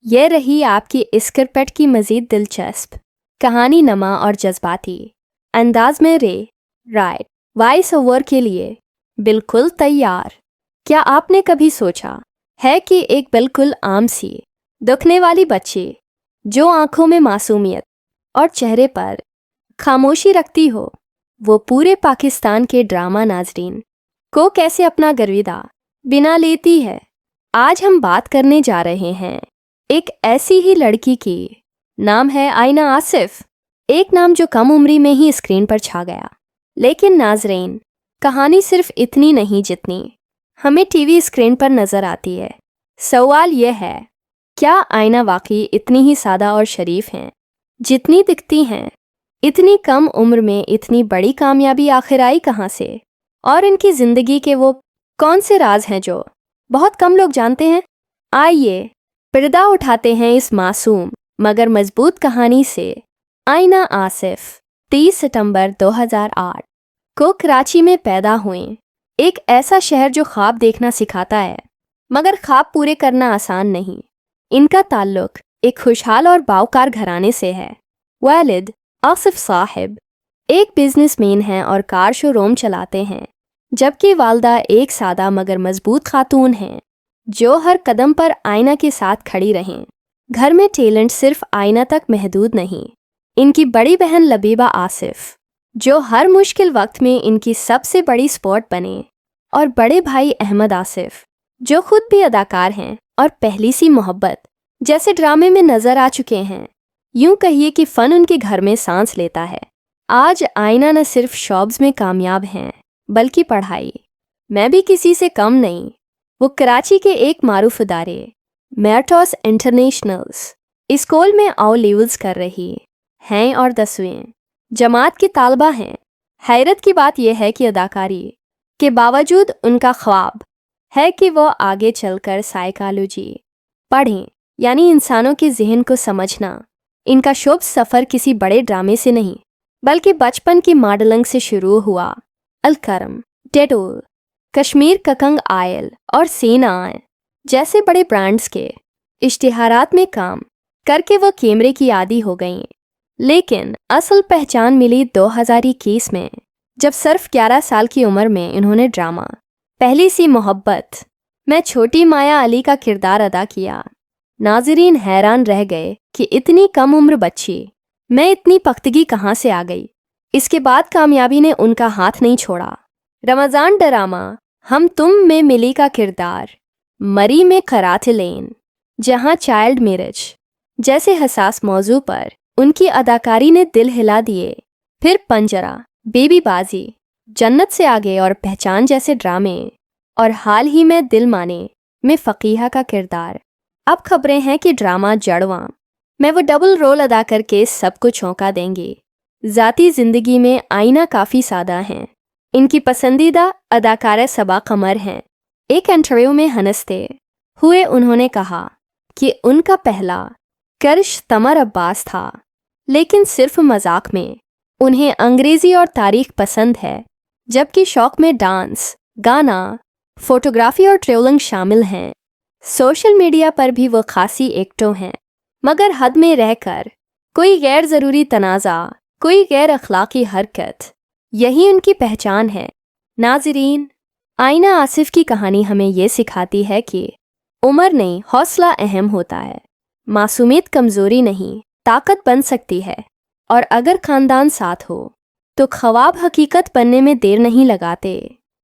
یہ رہی آپ کی اسکرپٹ کی مزید دلچسپ کہانی نما اور جذباتی انداز میں رائٹ وائس اوور کے لیے بالکل تیار۔ کیا آپ نے کبھی سوچا ہے کہ ایک بالکل عام سی دکھنے والی بچی جو آنکھوں میں معصومیت اور چہرے پر خاموشی رکھتی ہو، وہ پورے پاکستان کے ڈرامہ ناظرین کو کیسے اپنا گرویدہ بنا لیتی ہے؟ آج ہم بات کرنے جا رہے ہیں ایک ایسی ہی لڑکی کی، نام ہے آئینہ آصف، ایک نام جو کم عمری میں ہی اسکرین پر چھا گیا۔ لیکن ناظرین، کہانی صرف اتنی نہیں جتنی ہمیں ٹی وی اسکرین پر نظر آتی ہے۔ سوال یہ ہے، کیا آئینہ واقعی اتنی ہی سادہ اور شریف ہیں جتنی دکھتی ہیں؟ اتنی کم عمر میں اتنی بڑی کامیابی آخر آئی کہاں سے؟ اور ان کی زندگی کے وہ کون سے راز ہیں جو بہت کم لوگ جانتے ہیں؟ آئیے پردہ اٹھاتے ہیں اس معصوم مگر مضبوط کہانی سے۔ آئینہ آصف 30 ستمبر 2008 کو کراچی میں پیدا ہوئیں، ایک ایسا شہر جو خواب دیکھنا سکھاتا ہے مگر خواب پورے کرنا آسان نہیں۔ ان کا تعلق ایک خوشحال اور باوقار گھرانے سے ہے۔ والد آصف صاحب ایک بزنس مین ہیں اور کار شو روم چلاتے ہیں، جبکہ والدہ ایک سادہ مگر مضبوط خاتون ہیں جو ہر قدم پر آئینہ کے ساتھ کھڑی رہیں۔ گھر میں ٹیلنٹ صرف آئینہ تک محدود نہیں، ان کی بڑی بہن لبیبہ آصف جو ہر مشکل وقت میں ان کی سب سے بڑی سپورٹ بنے، اور بڑے بھائی احمد آصف جو خود بھی اداکار ہیں اور پہلی سی محبت جیسے ڈرامے میں نظر آ چکے ہیں۔ یوں کہیے کہ فن ان کے گھر میں سانس لیتا ہے۔ آج آئینہ نہ صرف شعبز میں کامیاب ہیں بلکہ پڑھائی میں بھی کسی سے کم نہیں۔ وہ کراچی کے ایک معروف ادارے میرٹوس انٹرنیشنلز اسکول میں او لیولز کر رہی ہیں اور 10ویں جماعت کی طالبہ ہیں۔ حیرت کی بات یہ ہے کہ اداکاری کے باوجود ان کا خواب ہے کہ وہ آگے چل کر سائیکالوجی پڑھیں، یعنی انسانوں کے ذہن کو سمجھنا۔ ان کا شعبہ سفر کسی بڑے ڈرامے سے نہیں بلکہ بچپن کی ماڈلنگ سے شروع ہوا۔ Alkaram, Dettol, Kashmir cooking oil اور سینا جیسے بڑے برانڈز کے اشتہارات میں کام کر کے وہ کیمرے کی عادی ہو گئیں، لیکن اصل پہچان ملی 2021 میں جب صرف 11 سال کی عمر میں انہوں نے ڈرامہ پہلی سی محبت میں چھوٹی مایا علی کا کردار ادا کیا۔ ناظرین حیران رہ گئے کہ اتنی کم عمر بچی میں اتنی پختگی کہاں سے آ گئی۔ اس کے بعد کامیابی نے ان کا ہاتھ نہیں چھوڑا۔ رمضان ڈرامہ ہم تم میں ملی کا کردار مری میں قراتلین، جہاں چائلڈ میرج جیسے حساس موضوع پر ان کی اداکاری نے دل ہلا دیے۔ پھر پنجرہ، بیبی بازی، جنت سے آگے اور پہچان جیسے ڈرامے، اور حال ہی میں دل مانے میں فقیہہ کا کردار۔ اب خبریں ہیں کہ ڈرامہ جڑواں میں وہ ڈبل رول ادا کر کے سب کو چونکا دیں گے۔ ذاتی زندگی میں آئینہ کافی سادہ ہیں۔ ان کی پسندیدہ اداکارہ صبا قمر ہیں۔ ایک انٹرویو میں ہنستے ہوئے انہوں نے کہا کہ ان کا پہلا کرش تمر عباس تھا، لیکن صرف مذاق میں۔ انہیں انگریزی اور تاریخ پسند ہے، جبکہ شوق میں ڈانس، گانا، فوٹوگرافی اور ٹریولنگ شامل ہیں۔ سوشل میڈیا پر بھی وہ خاصی ایکٹو ہیں، مگر حد میں رہ کر۔ کوئی غیر ضروری تنازع، کوئی غیر اخلاقی حرکت، یہی ان کی پہچان ہے۔ ناظرین، آئینہ آصف کی کہانی ہمیں یہ سکھاتی ہے کہ عمر نہیں، حوصلہ اہم ہوتا ہے۔ معصومیت کمزوری نہیں، طاقت بن سکتی ہے، اور اگر خاندان ساتھ ہو تو خواب حقیقت بننے میں دیر نہیں لگاتے۔